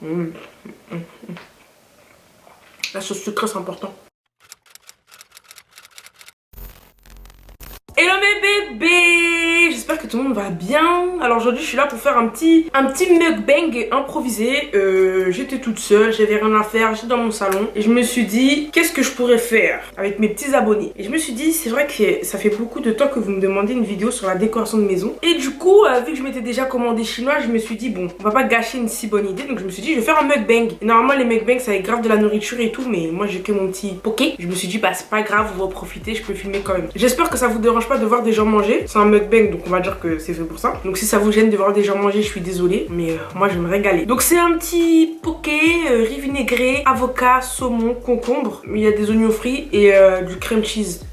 La sauce sucrée, c'est important. Hello mes bébés, j'espère que tout le monde va bien. Alors aujourd'hui je suis là pour faire un petit mukbang improvisé. J'étais toute seule, j'avais rien à faire, j'étais dans mon salon et je me suis dit qu'est-ce que je pourrais faire avec mes petits abonnés. Et je me suis dit c'est vrai que ça fait beaucoup de temps que vous me demandez une vidéo sur la décoration de maison. Et du coup vu que je m'étais déjà commandé chinois, je me suis dit bon on va pas gâcher une si bonne idée. Donc je me suis dit je vais faire un mukbang. Et normalement les mukbangs ça va être grave de la nourriture et tout, mais moi j'ai que mon petit poké. Je me suis dit bah c'est pas grave, on va profiter, je peux filmer quand même. J'espère que ça vous dérange pas de voir des gens manger. C'est un mukbang donc on va dire que c'est fait pour ça. Donc si ça vous gêne de voir des gens manger, je suis désolée, mais moi je vais me régaler. Donc c'est un petit poké, riz vinaigré, avocat, saumon, concombre. Il y a des oignons frits et du cream cheese.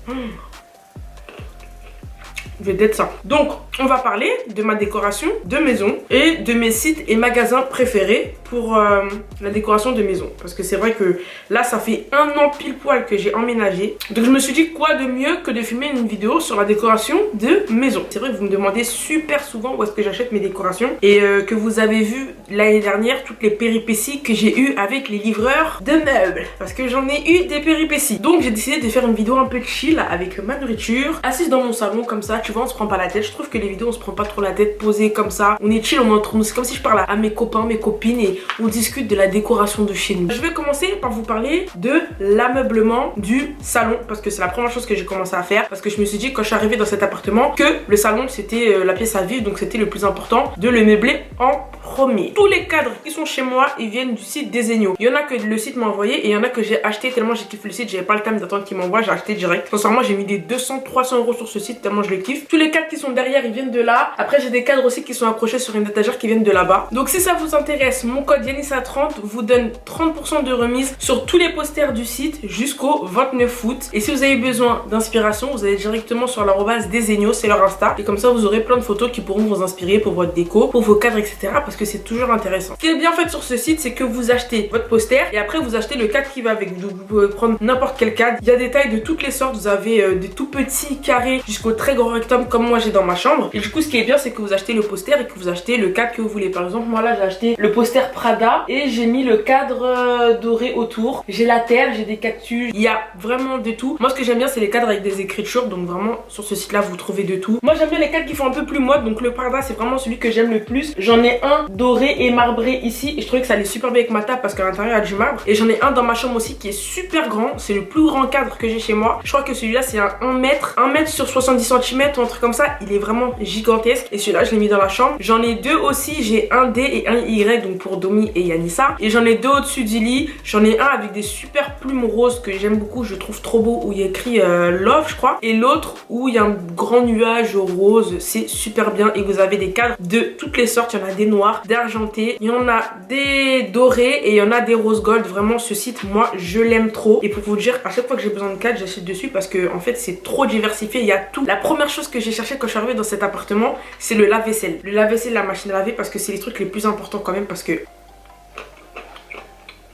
Je vais d'être ça. Donc on va parler de ma décoration de maison et de mes sites et magasins préférés pour la décoration de maison. Parce que c'est vrai que là ça fait un an pile poil que j'ai emménagé. Donc je me suis dit quoi de mieux que de filmer une vidéo sur la décoration de maison. C'est vrai que vous me demandez super souvent où est-ce que j'achète mes décorations. Et que vous avez vu l'année dernière toutes les péripéties que j'ai eues avec les livreurs de meubles. Parce que j'en ai eu des péripéties. Donc j'ai décidé de faire une vidéo un peu chill avec ma nourriture. Assise dans mon salon comme ça, tu vois, on se prend pas la tête. Je trouve que les vidéos on se prend pas trop la tête, posée comme ça. On est chill, on est entre nous. C'est comme si je parle à mes copains, mes copines et on discute de la décoration de chez nous. Je vais commencer par vous parler de l'ameublement du salon parce que c'est la première chose que j'ai commencé à faire. Parce que je me suis dit quand je suis arrivée dans cet appartement que le salon c'était la pièce à vivre, donc c'était le plus important de le meubler en premier. Tous les cadres qui sont chez moi ils viennent du site Desenio. Il y en a que le site m'a envoyé et il y en a que j'ai acheté tellement j'ai kiffé le site, j'avais pas le temps d'attendre qu'il m'envoie, j'ai acheté direct. Sincèrement j'ai mis des 200-300 € sur ce site tellement je le kiffe. Tous les cadres qui sont derrière ils viennent de là. Après j'ai des cadres aussi qui sont accrochés sur une étagère qui viennent de là-bas. Donc si ça vous intéresse, mon code Yanissa30 vous donne 30% de remise sur tous les posters du site jusqu'au 29 août. Et si vous avez besoin d'inspiration, vous allez directement sur l'arobase Desenio, c'est leur Insta. Et comme ça vous aurez plein de photos qui pourront vous inspirer pour votre déco, pour vos cadres, etc. Parce que c'est toujours intéressant. Ce qui est bien fait sur ce site, c'est que vous achetez votre poster et après vous achetez le cadre qui va avec. Donc vous pouvez prendre n'importe quel cadre. Il y a des tailles de toutes les sortes. Vous avez des tout petits carrés jusqu'au très gros rectangle comme moi j'ai dans ma chambre. Et du coup ce qui est bien c'est que vous achetez le poster et que vous achetez le cadre que vous voulez. Par exemple moi là j'ai acheté le poster Prada et j'ai mis le cadre doré autour. J'ai la terre, j'ai des cactus, il y a vraiment de tout. Moi ce que j'aime bien c'est les cadres avec des écritures, donc vraiment sur ce site là vous trouvez de tout. Moi j'aime bien les cadres qui font un peu plus mode, donc le Prada c'est vraiment celui que j'aime le plus. J'en ai un doré et marbré ici et je trouvais que ça allait super bien avec ma table parce qu'à l'intérieur il y a du marbre. Et j'en ai un dans ma chambre aussi qui est super grand, c'est le plus grand cadre que j'ai chez moi. Je crois que celui là c'est un 1 mètre sur 70 cm ou un truc comme ça, il est vraiment gigantesque et celui-là je l'ai mis dans la chambre. J'en ai deux aussi, j'ai un D et un Y donc pour Domi et Yanissa. Et j'en ai deux au-dessus du lit. J'en ai un avec des super plumes roses que j'aime beaucoup, je trouve trop beau, où il y a écrit Love je crois. Et l'autre où il y a un grand nuage rose, c'est super bien. Et vous avez des cadres de toutes les sortes, il y en a des noirs, d'argentés, il y en a des dorés et il y en a des rose gold. Vraiment ce site moi je l'aime trop. Et pour vous dire à chaque fois que j'ai besoin de cadres j'achète dessus parce que en fait c'est trop diversifié, il y a tout. La première chose que j'ai cherché quand je suis arrivée dans cet appartement c'est le lave-vaisselle. Le lave-vaisselle, la machine à laver parce que c'est les trucs les plus importants quand même parce que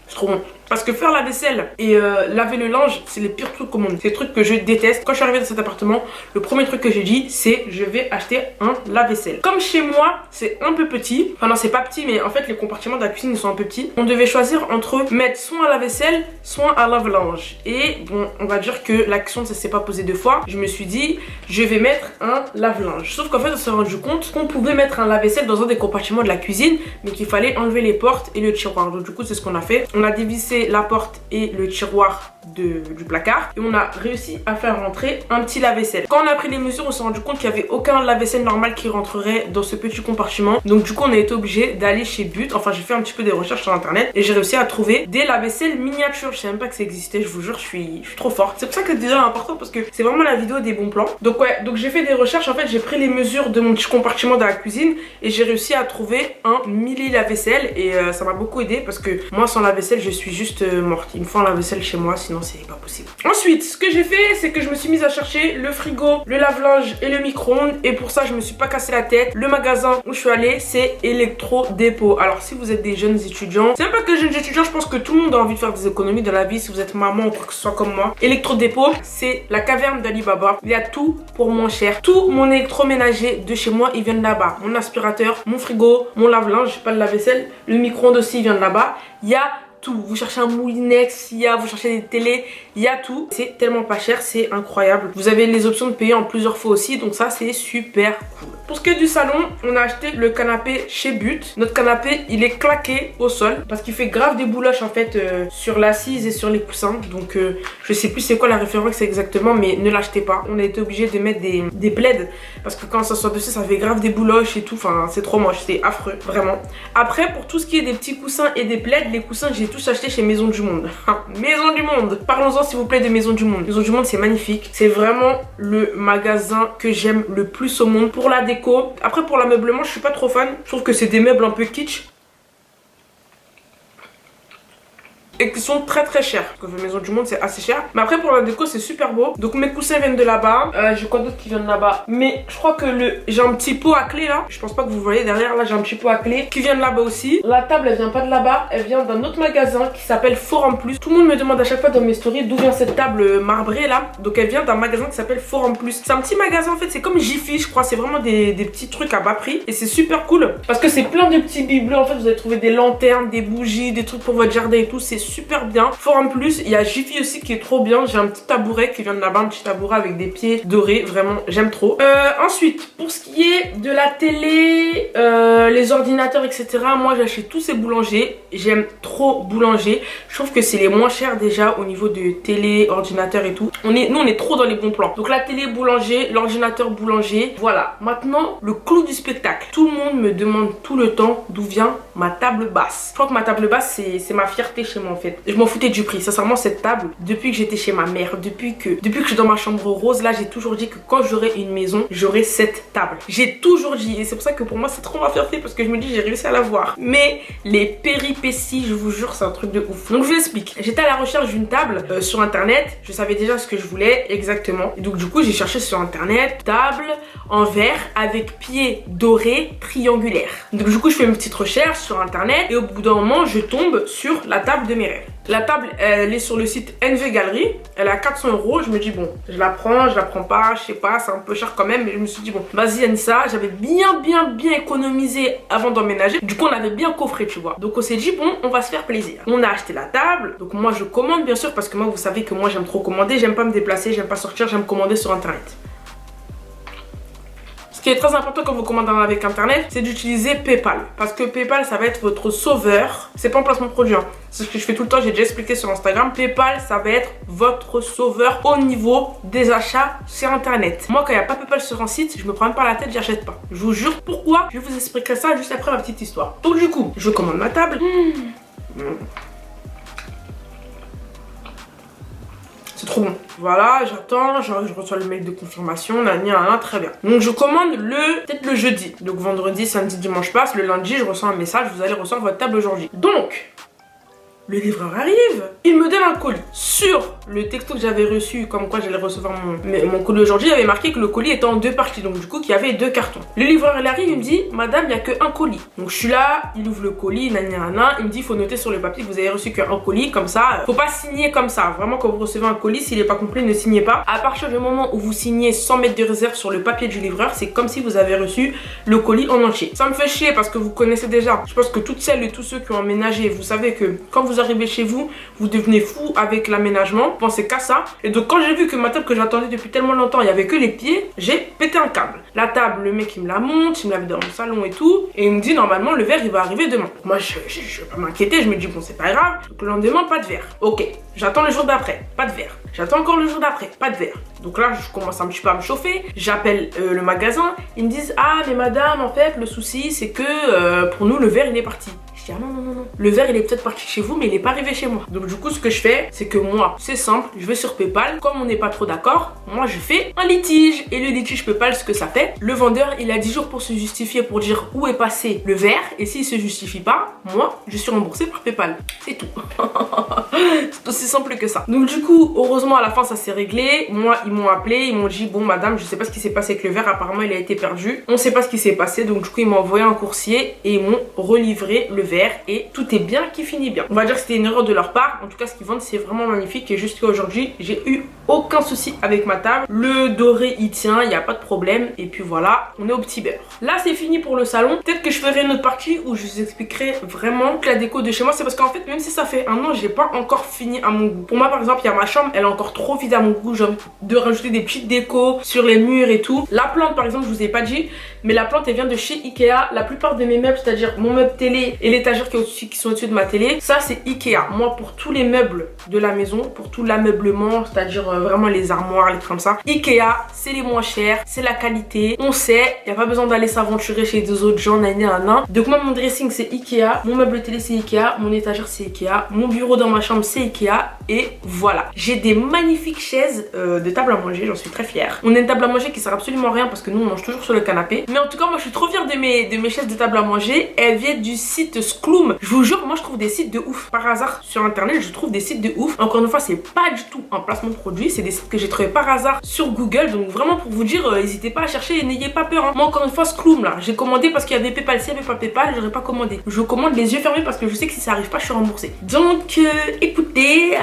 c'est trop bon. Parce que faire la vaisselle et laver le linge, c'est les pires trucs au monde. C'est les trucs que je déteste. Quand je suis arrivée dans cet appartement, le premier truc que j'ai dit, c'est je vais acheter un lave-vaisselle. Comme chez moi, c'est un peu petit. Enfin non, c'est pas petit, mais en fait, les compartiments de la cuisine, ils sont un peu petits. On devait choisir entre mettre soit un lave-vaisselle, soit un lave-linge. Et bon, on va dire que l'action, ça s'est pas posé deux fois. Je me suis dit, je vais mettre un lave-linge. Sauf qu'en fait, on s'est rendu compte qu'on pouvait mettre un lave-vaisselle dans un des compartiments de la cuisine, mais qu'il fallait enlever les portes et le tiroir. Donc du coup, c'est ce qu'on a fait. On a dévissé la porte et le tiroir du placard et on a réussi à faire rentrer un petit lave-vaisselle. Quand on a pris les mesures, on s'est rendu compte qu'il n'y avait aucun lave-vaisselle normal qui rentrerait dans ce petit compartiment. Donc du coup, on a été obligé d'aller chez But. Enfin, j'ai fait un petit peu des recherches sur internet et j'ai réussi à trouver des lave-vaisselle miniatures. Je savais même pas que ça existait, je vous jure, je suis trop forte. C'est pour ça que c'est déjà important parce que c'est vraiment la vidéo des bons plans. Donc ouais, donc j'ai fait des recherches. En fait, j'ai pris les mesures de mon petit compartiment dans la cuisine et j'ai réussi à trouver un mini lave-vaisselle et ça m'a beaucoup aidé parce que moi sans lave-vaisselle, je suis juste juste morte. Il me faut un lave-vaisselle chez moi, sinon c'est pas possible. Ensuite, ce que j'ai fait, c'est que je me suis mise à chercher le frigo, le lave-linge et le micro-ondes. Et pour ça, je me suis pas cassé la tête. Le magasin où je suis allée, c'est Electro Dépôt. Alors, si vous êtes des jeunes étudiants, c'est même pas que jeunes étudiants, je pense que tout le monde a envie de faire des économies dans la vie. Si vous êtes maman ou quoi que ce soit comme moi. Electro Dépôt, c'est la caverne d'Ali Baba. Il y a tout pour moins cher. Tout mon électroménager de chez moi, il vient de là-bas. Mon aspirateur, mon frigo, mon lave-linge, pas de lave-vaisselle. Le micro-ondes aussi, il vient de là-bas. Il y a tout. Vous cherchez un Moulinex, vous cherchez des télés, il y a tout. C'est tellement pas cher, c'est incroyable. Vous avez les options de payer en plusieurs fois aussi, donc ça c'est super cool. Pour ce qui est du salon, on a acheté le canapé chez But. Notre canapé, il est claqué au sol parce qu'il fait grave des bouloches en fait sur l'assise et sur les coussins. Donc je sais plus c'est quoi la référence exactement, mais ne l'achetez pas. On a été obligé de mettre des plaids parce que quand on s'assoit dessus, ça fait grave des bouloches et tout. Enfin, c'est trop moche, c'est affreux, vraiment. Après, pour tout ce qui est des petits coussins et des plaids, les coussins, j'ai tous achetés chez Maison du Monde. Maison du Monde. Parlons-en s'il vous plaît de Maison du Monde. Maison du Monde, c'est magnifique. C'est vraiment le magasin que j'aime le plus au monde pour la déco. Après, pour l'ameublement, je suis pas trop fan. Je trouve que c'est des meubles un peu kitsch et qui sont très très chers. Parce que Maison du Monde, c'est assez cher. Mais après, pour la déco, c'est super beau. Donc mes coussins viennent de là-bas. J'ai quoi d'autre qui vient de là-bas? Mais je crois que j'ai un petit pot à clé là. Je pense pas que vous voyez derrière. Là, j'ai un petit pot à clé qui vient de là-bas aussi. La table, elle vient pas de là-bas. Elle vient d'un autre magasin qui s'appelle Forum Plus. Tout le monde me demande à chaque fois dans mes stories d'où vient cette table marbrée là. Donc elle vient d'un magasin qui s'appelle Forum Plus. C'est un petit magasin en fait. C'est comme Jiffy, je crois. C'est vraiment des petits trucs à bas prix. Et c'est super cool parce que c'est plein de petits bibelots. En fait, vous allez trouver des lanternes, des bougies, des trucs pour votre jardin et tout. C'est super bien. Forum Plus, il y a Jiffy aussi qui est trop bien. J'ai un petit tabouret qui vient de là-bas, un petit tabouret avec des pieds dorés. Vraiment, j'aime trop. Ensuite, pour ce qui est de la télé, les ordinateurs, etc. Moi, j'achète tous ces boulangers. J'aime trop boulanger. Je trouve que c'est les moins chers déjà au niveau de télé, ordinateur et tout. Nous, on est trop dans les bons plans. Donc la télé boulanger, l'ordinateur boulanger. Voilà. Maintenant, le clou du spectacle. Tout le monde me demande tout le temps d'où vient ma table basse. Je crois que ma table basse, c'est ma fierté chez moi en fait. Je m'en foutais du prix. Sincèrement, cette table, depuis que j'étais chez ma mère, depuis que je suis dans ma chambre rose, là, j'ai toujours dit que quand j'aurai une maison, j'aurai cette table. J'ai toujours dit. Et c'est pour ça que pour moi, c'est trop ma fierté parce que je me dis, j'ai réussi à l'avoir. Mais les péripéties, je vous jure, c'est un truc de ouf. Donc, je vous explique. J'étais à la recherche d'une table sur internet. Je savais déjà ce que je voulais exactement. Et donc, du coup, j'ai cherché sur internet table en verre avec pieds dorés triangulaires. Donc, du coup, je fais une petite recherche sur internet et au bout d'un moment, je tombe sur la table de mes rêves. La table, elle est sur le site NV Galerie. Elle est à 400 €. Je me dis, bon, je la prends pas, je sais pas, c'est un peu cher quand même. Mais je me suis dit, bon, vas-y, Anissa. J'avais bien économisé avant d'emménager. Du coup, on avait bien coffré, tu vois. Donc, on s'est dit, bon, on va se faire plaisir. On a acheté la table. Donc, moi, je commande, bien sûr, parce que moi, vous savez que moi, j'aime trop commander. J'aime pas me déplacer, j'aime pas sortir, j'aime commander sur internet. Ce qui est très important quand vous commandez avec internet, c'est d'utiliser PayPal. Parce que PayPal, ça va être votre sauveur. C'est pas un placement de produit, hein. C'est ce que je fais tout le temps, j'ai déjà expliqué sur Instagram. PayPal, ça va être votre sauveur au niveau des achats sur internet. Moi, quand il n'y a pas PayPal sur un site, je me prends même pas la tête, j'achète pas. Je vous jure pourquoi. Je vais vous expliquer ça juste après ma petite histoire. Donc du coup, je commande ma table. C'est trop bon. Voilà, j'attends, je reçois le mail de confirmation, très bien. Donc je commande peut-être le jeudi. Donc vendredi, samedi, dimanche passe, le lundi, je reçois un message, vous allez recevoir votre table aujourd'hui. Donc, le livreur arrive, il me donne un colis. Sur le texto que j'avais reçu, comme quoi j'allais recevoir mon colis aujourd'hui, il y avait marqué que le colis était en 2 parties, donc du coup qu'il y avait 2 cartons. Le livreur il arrive, il me dit, madame, il n'y a que un colis. Donc je suis là, il ouvre le colis, il me dit, il faut noter sur le papier que vous avez reçu qu'un colis, comme ça, faut pas signer comme ça. Vraiment, quand vous recevez un colis, s'il n'est pas complet, ne signez pas. À partir du moment où vous signez sans mettre de réserve sur le papier du livreur, c'est comme si vous avez reçu le colis en entier. Ça me fait chier parce que vous connaissez déjà. Je pense que toutes celles et tous ceux qui ont emménagé, vous savez que quand vous arrivez chez vous, vous devenez fou avec l'aménagement, vous pensez qu'à ça. Et donc quand j'ai vu que ma table que j'attendais depuis tellement longtemps, il n'y avait que les pieds, j'ai pété un câble. La table, le mec il me la monte, il me la met dans mon salon et tout, et il me dit normalement le verre il va arriver demain. Moi je vais pas m'inquiéter, je me dis bon c'est pas grave. Donc le lendemain pas de verre. Ok, j'attends le jour d'après, pas de verre. J'attends encore le jour d'après, pas de verre. Donc là, je commence un petit peu à me chauffer. J'appelle le magasin. Ils me disent, ah, mais madame, en fait, le souci, c'est que pour nous, le verre, il est parti. Je Je dis ah non. Le verre il est peut-être parti chez vous mais il est pas arrivé chez moi. Donc du coup ce que je fais c'est que moi c'est simple, je vais sur PayPal. Comme on n'est pas trop d'accord, moi je fais un litige. Et le litige PayPal ce que ça fait, le vendeur il a 10 jours pour se justifier, pour dire où est passé le verre. Et s'il se justifie pas, moi je suis remboursée par PayPal. C'est tout. C'est aussi simple que ça. Donc du coup heureusement à la fin ça s'est réglé. Moi ils m'ont appelé, ils m'ont dit bon madame je sais pas ce qui s'est passé avec le verre, apparemment il a été perdu. On sait pas ce qui s'est passé. Donc du coup ils m'ont envoyé un coursier et ils m'ont relivré le verre. Et tout est bien qui finit bien. On va dire que c'était une erreur de leur part. En tout cas ce qu'ils vendent c'est vraiment magnifique. Et jusqu'à aujourd'hui j'ai eu aucun souci avec ma table. Le doré il tient, il n'y a pas de problème. Et puis voilà, on est au petit beurre. Là c'est fini pour le salon. Peut-être que je ferai une autre partie où je vous expliquerai vraiment que la déco de chez moi. C'est parce qu'en fait même si ça fait un an j'ai pas encore fini à mon goût. Pour moi par exemple il y a ma chambre, elle est encore trop vide à mon goût. J'ai envie de rajouter des petites décos sur les murs et tout. La plante par exemple je vous ai pas dit, mais la plante elle vient de chez Ikea. La plupart de mes meubles, c'est-à-dire mon meuble télé et l'étagère qui sont au-dessus de ma télé, ça c'est Ikea. Moi pour tous les meubles de la maison, pour tout l'ameublement, c'est-à-dire vraiment les armoires, les trucs comme ça, Ikea c'est les moins chers, c'est la qualité, on sait, il n'y a pas besoin d'aller s'aventurer chez des autres gens, nanana. Donc moi mon dressing c'est Ikea, mon meuble télé c'est Ikea, mon étagère c'est Ikea, mon bureau dans ma chambre c'est Ikea et voilà. J'ai des magnifiques chaises de table à manger, j'en suis très fière. On a une table à manger qui sert absolument à rien parce que nous on mange toujours sur le canapé. Mais en tout cas moi je suis trop fière de mes chaises de table à manger. Elles viennent du site Skloom. Je vous jure moi je trouve des sites de ouf. Par hasard sur internet je trouve des sites de ouf. Encore une fois c'est pas du tout un placement de produit, c'est des sites que j'ai trouvé par hasard sur Google. Donc vraiment pour vous dire n'hésitez pas à chercher et n'ayez pas peur hein. Moi encore une fois Skloom là j'ai commandé parce qu'il y avait PayPal. S'il n'y avait pas PayPal j'aurais pas commandé. Je commande les yeux fermés parce que je sais que si ça arrive pas je suis remboursée. Donc écoutez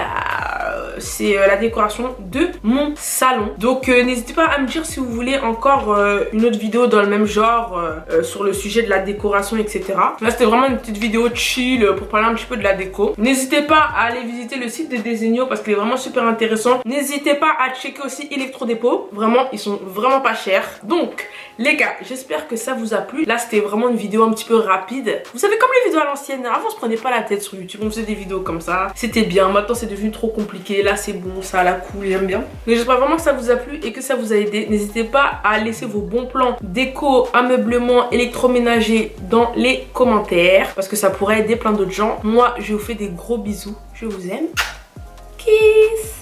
c'est la décoration de mon salon. Donc n'hésitez pas à me dire si vous voulez encore une autre vidéo dans le même genre sur le sujet de la décoration etc. Là c'était vraiment une petite vidéo chill pour parler un petit peu de la déco. N'hésitez pas à aller visiter le site de Desenio parce qu'il est vraiment super intéressant. N'hésitez pas à checker aussi Electrodépôt. Vraiment ils sont vraiment pas chers. Donc les gars j'espère que ça vous a plu. Là c'était vraiment une vidéo un petit peu rapide. Vous savez comme les vidéos à l'ancienne, avant on se prenait pas la tête sur YouTube, on faisait des vidéos comme ça, c'était bien. Maintenant c'est devenu trop compliqué. Là c'est bon, ça a la cool, j'aime bien. Donc j'espère vraiment que ça vous a plu et que ça vous a aidé. N'hésitez pas à laisser vos bons plans déco, ameublement, électroménager dans les commentaires parce que ça pourrait aider plein d'autres gens. Moi je vous fais des gros bisous, je vous aime. Kiss.